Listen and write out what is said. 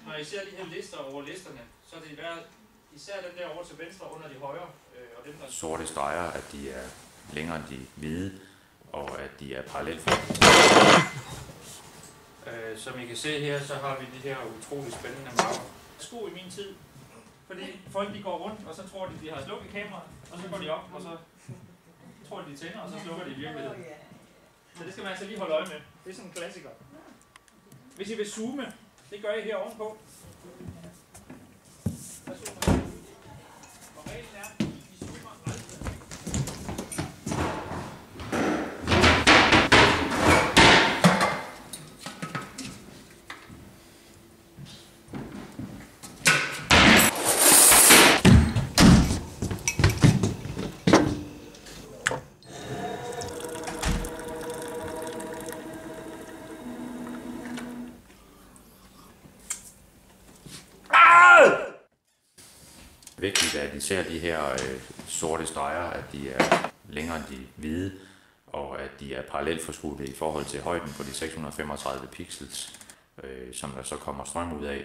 Når I ser de her lister over listerne, så er det især den der over til venstre under de højre. Og dem, der sorte streger, at de er længere end de hvide, og at de er parallelt. Som I kan se her, så har vi de her utrolig spændende mapper. Sko i min tid, fordi folk de går rundt, og så tror de har slukket kameraet, og så går de op, og så tror de tænder, og så slukker de i virkeligheden. Så det skal man altså lige holde øje med. Det er sådan en klassiker. Hvis I vil zoome, det gør I her ovenpå. Og reglen er, I zoomer aldrig. Vigtigt er, at I ser de her sorte streger, at de er længere end de hvide, og at de er parallelt forskudte i forhold til højden på de 635 pixels, som der så kommer strøm ud af.